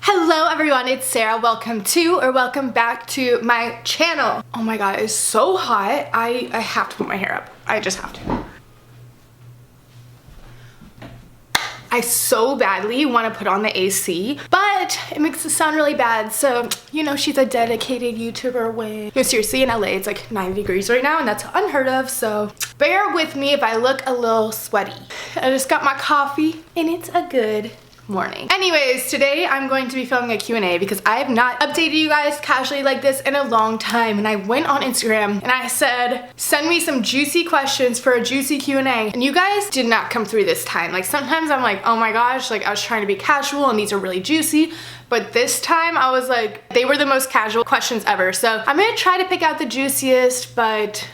Hello everyone, it's Sarah. Welcome back to my channel. Oh my god, it's so hot. I have to put my hair up. I just have to. I so badly want to put on the AC, but it makes it sound really bad. So, you know, she's a dedicated YouTuber when... No, seriously, in LA, it's like 90 degrees right now, and that's unheard of, so bear with me if I look a little sweaty. I just got my coffee, and it's a good morning. Anyways, today I'm going to be filming a Q&A because I have not updated you guys casually like this in a long time, and I went on Instagram and I said, send me some juicy questions for a juicy Q&A, and you guys did not come through this time. Like, sometimes I'm like, oh my gosh, like I was trying to be casual and these are really juicy, but this time I was like, they were the most casual questions ever. So I'm gonna try to pick out the juiciest, but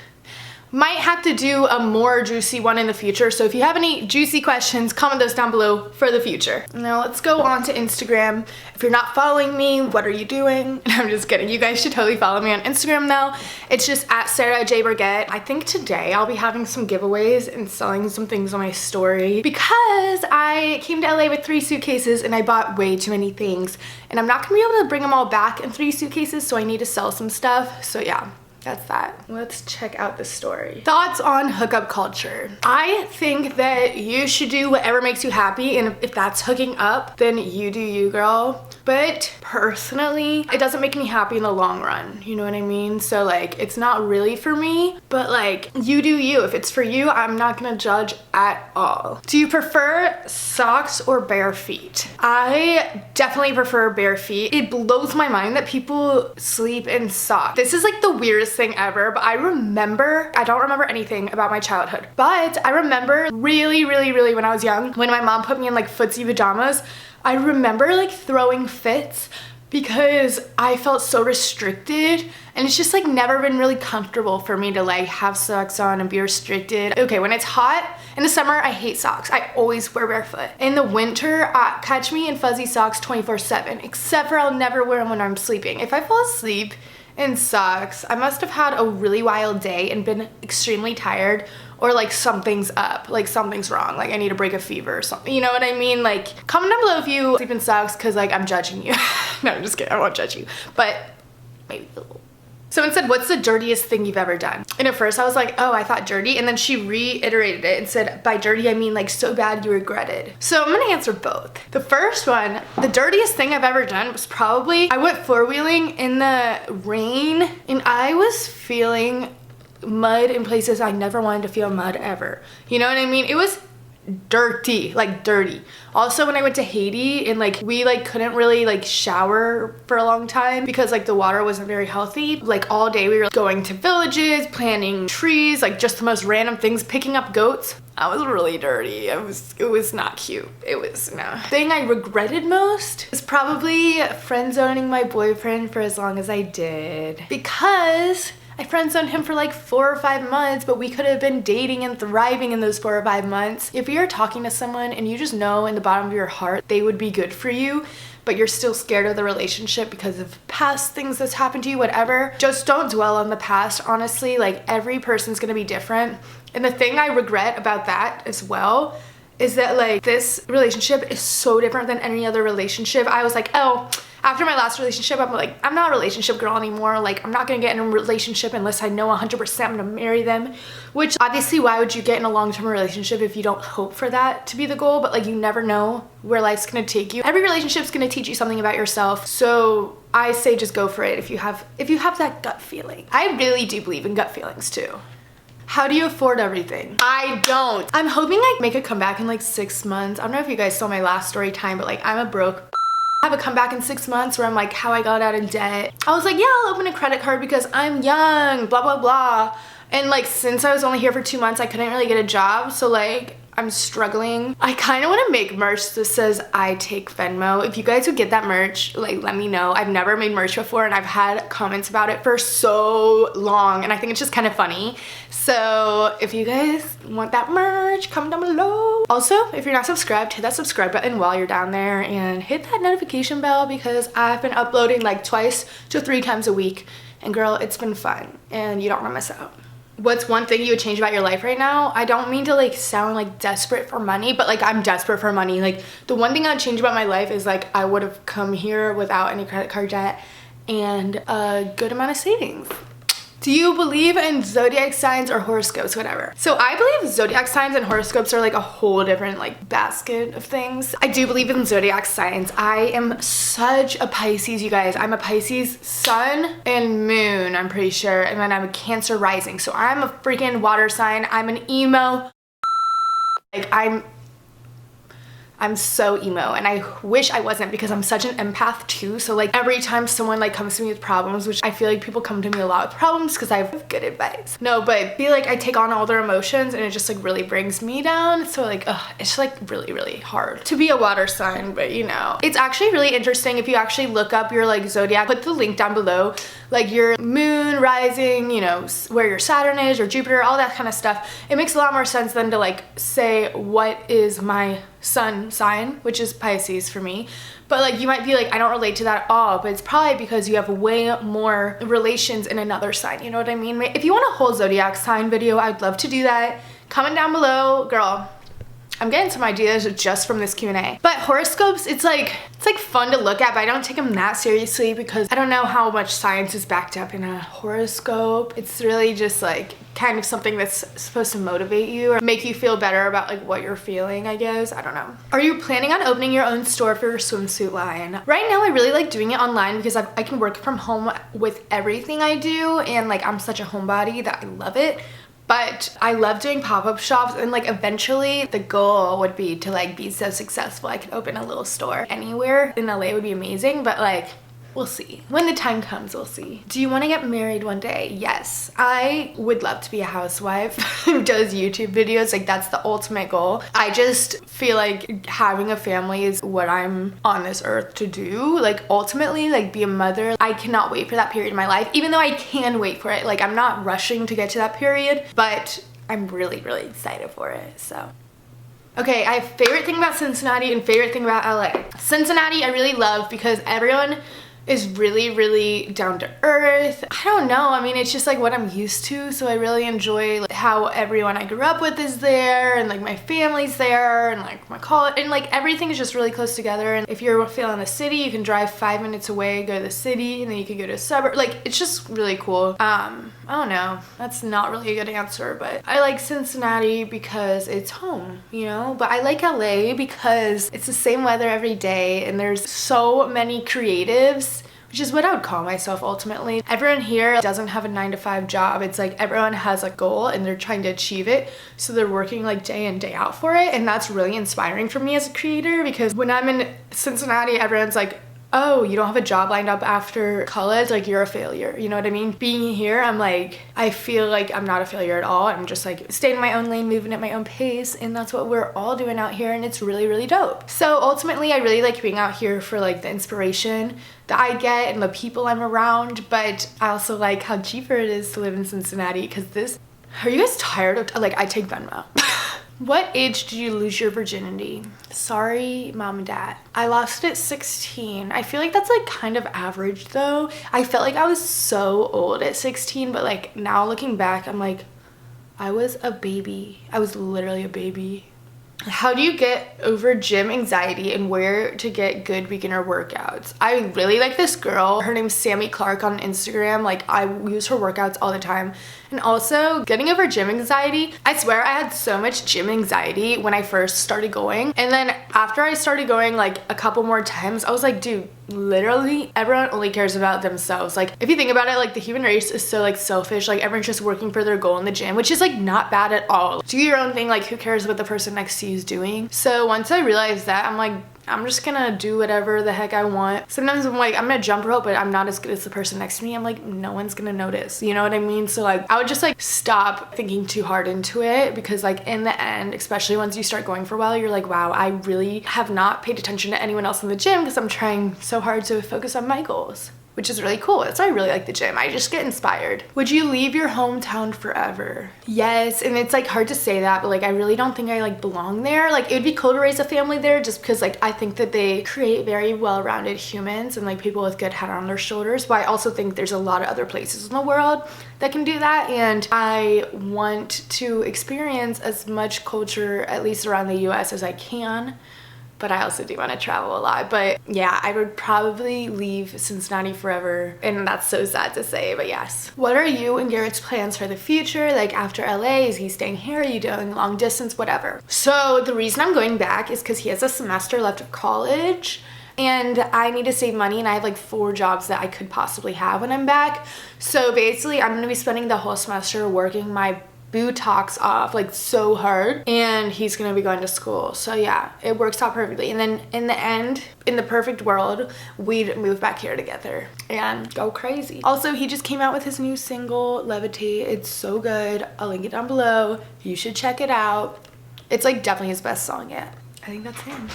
might have to do a more juicy one in the future. So if you have any juicy questions, comment those down below for the future. Now let's go on to Instagram. If you're not following me, what are you doing? I'm just kidding. You guys should totally follow me on Instagram though. It's just at sarahburgett. I think today I'll be having some giveaways and selling some things on my story because I came to LA with 3 suitcases and I bought way too many things, and I'm not gonna be able to bring them all back in 3 suitcases, so I need to sell some stuff. So yeah, that's that. Let's check out the story. Thoughts on hookup culture. I think that you should do whatever makes you happy, and if that's hooking up, then you do you, girl. But personally, it doesn't make me happy in the long run. You know what I mean? So like, it's not really for me, but like, you do you. If it's for you, I'm not gonna judge at all. Do you prefer socks or bare feet? I definitely prefer bare feet. It blows my mind that people sleep in socks. This is like the weirdest thing ever, but I don't remember anything about my childhood, but I remember really when I was young, when my mom put me in like footsie pajamas, I remember like throwing fits because I felt so restricted, and it's just like never been really comfortable for me to like have socks on and be restricted. Okay, when it's hot in the summer, I hate socks. I always wear barefoot. In the winter, catch me in fuzzy socks 24/7, except for I'll never wear them when I'm sleeping. If I fall asleep in socks, I must have had a really wild day and been extremely tired, or like something's up, like something's wrong, like I need to break a fever or something, you know what I mean? Like, comment down below if you sleep in socks, because like I'm judging you. No, I'm just kidding, I won't judge you, but maybe a little. Someone said, what's the dirtiest thing you've ever done? And at first I was like, oh, I thought dirty, and then she reiterated it and said, by dirty I mean like so bad you regret it. So I'm gonna answer both. The first one, the dirtiest thing I've ever done was probably, I went four-wheeling in the rain, and I was feeling mud in places I never wanted to feel mud ever. You know what I mean? It was dirty, like dirty. Also, when I went to Haiti, and like we like couldn't really like shower for a long time because like the water wasn't very healthy. Like all day we were going to villages, planting trees, like just the most random things, picking up goats. I was really dirty. It was not cute. It was no. Thing I regretted most is probably friend zoning my boyfriend for as long as I did, because I friend-zoned him for like 4 or 5 months, but we could have been dating and thriving in those 4 or 5 months. If you're talking to someone and you just know in the bottom of your heart they would be good for you, but you're still scared of the relationship because of past things that's happened to you, whatever, just don't dwell on the past, honestly. Like, every person's gonna be different. And the thing I regret about that as well is that like this relationship is so different than any other relationship. I was like, oh, after my last relationship, I'm like, I'm not a relationship girl anymore. Like, I'm not gonna get in a relationship unless I know 100% I'm gonna marry them. Which, obviously, why would you get in a long-term relationship if you don't hope for that to be the goal? But like, you never know where life's gonna take you. Every relationship's gonna teach you something about yourself. So I say just go for it if you have that gut feeling. I really do believe in gut feelings too. How do you afford everything? I don't. I'm hoping I make a comeback in like 6 months. I don't know if you guys saw my last story time, but like, I'm a broke. I have a comeback in 6 months where I'm like, how I got out of debt. I was like, yeah, I'll open a credit card because I'm young, blah, blah, blah. And like, since I was only here for 2 months, I couldn't really get a job. So like, I'm struggling. I kind of want to make merch that says I take Venmo. If you guys would get that merch, like, let me know. I've never made merch before, and I've had comments about it for so long, and I think it's just kind of funny. So if you guys want that merch, comment down below. Also, if you're not subscribed, hit that subscribe button while you're down there, and hit that notification bell because I've been uploading like 2 to 3 times a week, and girl, it's been fun, and you don't want to miss out. What's one thing you would change about your life right now? I don't mean to like sound like desperate for money, but like I'm desperate for money. Like the one thing I'd change about my life is like I would have come here without any credit card debt and a good amount of savings. Do you believe in zodiac signs or horoscopes, whatever? So I believe zodiac signs and horoscopes are like a whole different like basket of things. I do believe in zodiac signs. I am such a Pisces, you guys. I'm a Pisces sun and moon, I'm pretty sure. And then I'm a Cancer rising. So I'm a freaking water sign. I'm an emo. Like I'm so emo, and I wish I wasn't because I'm such an empath too. So like every time someone like comes to me with problems, which I feel like people come to me a lot with problems because I have good advice. No, but I feel like I take on all their emotions and it just like really brings me down. So like, it's like really, really hard to be a water sign, but you know. It's actually really interesting if you actually look up your like zodiac, put the link down below, like your moon, rising, you know, where your Saturn is or Jupiter, all that kind of stuff. It makes a lot more sense than to like say what is my sun sign, which is Pisces for me. But like you might be like, I don't relate to that at all, but it's probably because you have way more relations in another sign, you know what I mean? If you want a whole zodiac sign video, I'd love to do that. Comment down below. Girl, I'm getting some ideas just from this Q&A. But horoscopes, it's like fun to look at, but I don't take them that seriously because I don't know how much science is backed up in a horoscope. It's really just like kind of something that's supposed to motivate you or make you feel better about like what you're feeling, I guess. I don't know. Are you planning on opening your own store for your swimsuit line? Right now, I really like doing it online because I can work from home with everything I do, and like I'm such a homebody that I love it. But I love doing pop-up shops, and like eventually the goal would be to like be so successful I could open a little store anywhere in LA. Would be amazing, but like we'll see. When the time comes, we'll see. Do you want to get married one day? Yes. I would love to be a housewife who does YouTube videos. Like that's the ultimate goal. I just feel like having a family is what I'm on this earth to do. Like ultimately, like be a mother. I cannot wait for that period in my life, even though I can wait for it. Like I'm not rushing to get to that period, but I'm really, really excited for it, so. Okay, I have favorite thing about Cincinnati and favorite thing about LA. Cincinnati I really love because everyone is really, really down to earth. I don't know, I mean, it's just like what I'm used to, so I really enjoy like, how everyone I grew up with is there, and like my family's there, and like my college, and like everything is just really close together. And if you're feeling the city, you can drive 5 minutes away, go to the city, and then you can go to a suburb. Like it's just really cool. I don't know, that's not really a good answer, but I like Cincinnati because it's home, you know? But I like LA because it's the same weather every day, and there's so many creatives, which is what I would call myself ultimately. Everyone here doesn't have a 9-to-5 job. It's like everyone has a goal and they're trying to achieve it. So they're working like day in, day out for it. And that's really inspiring for me as a creator, because when I'm in Cincinnati, everyone's like, oh, you don't have a job lined up after college, like you're a failure, you know what I mean? Being here, I'm like, I feel like I'm not a failure at all. I'm just like staying in my own lane, moving at my own pace, and that's what we're all doing out here, and it's really, really dope. So ultimately, I really like being out here for like the inspiration that I get and the people I'm around, but I also like how cheaper it is to live in Cincinnati, because this, are you guys tired of, like I take Venmo. What age did you lose your virginity? Sorry, mom and dad. I lost it at 16. I feel like that's like kind of average though. I felt like I was so old at 16, but like now looking back, I'm like, I was a baby. I was literally a baby. How do you get over gym anxiety and where to get good beginner workouts? I really like this girl. Her name's Sammy Clark on Instagram. Like I use her workouts all the time. And also getting over gym anxiety. I swear I had so much gym anxiety when I first started going. And then after I started going like a couple more times, I was like, dude, literally everyone only cares about themselves. Like if you think about it, like the human race is so like selfish. Like everyone's just working for their goal in the gym, which is like not bad at all. Do your own thing. Like who cares what the person next to you is doing? So once I realized that, I'm like, I'm just gonna do whatever the heck I want. Sometimes I'm like, I'm gonna jump rope, but I'm not as good as the person next to me. I'm like, no one's gonna notice, you know what I mean? So like I would just like stop thinking too hard into it, because like in the end, especially once you start going for a while, you're like, wow, I really have not paid attention to anyone else in the gym because I'm trying so hard to focus on my goals. which is really cool. That's why I really like the gym. I just get inspired. Would you leave your hometown forever? Yes, and it's like hard to say that, but like I really don't think I like belong there. Like it would be cool to raise a family there just because like I think that they create very well-rounded humans and like people with good head on their shoulders. But I also think there's a lot of other places in the world that can do that, and I want to experience as much culture, at least around the US, as I can. But I also do want to travel a lot. But yeah, I would probably leave Cincinnati forever. And that's so sad to say, but yes. What are you and Garrett's plans for the future? Like after LA, is he staying here? Are you doing long distance? Whatever. So the reason I'm going back is because he has a semester left of college. And I need to save money, and I have like 4 jobs that I could possibly have when I'm back. So basically, I'm going to be spending the whole semester working my Botox off like so hard, and he's gonna be going to school. So yeah, it works out perfectly. And then in the end, in the perfect world, we'd move back here together and go crazy. Also, he just came out with his new single Levitate. It's so good. I'll link it down below. You should check it out. It's like definitely his best song yet. I think that's him.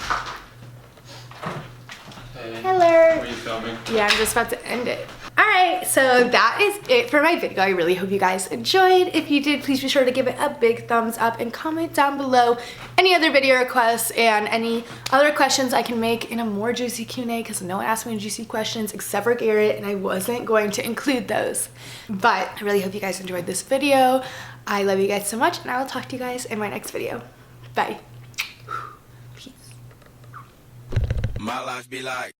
Hey. Hello. Are you filming? Yeah, I'm just about to end it. Alright, so that is it for my video. I really hope you guys enjoyed. If you did, please be sure to give it a big thumbs up and comment down below any other video requests and any other questions I can make in a more juicy Q&A, because no one asked me juicy questions except for Garrett, and I wasn't going to include those. But I really hope you guys enjoyed this video. I love you guys so much, and I will talk to you guys in my next video. Bye. Peace. My life be like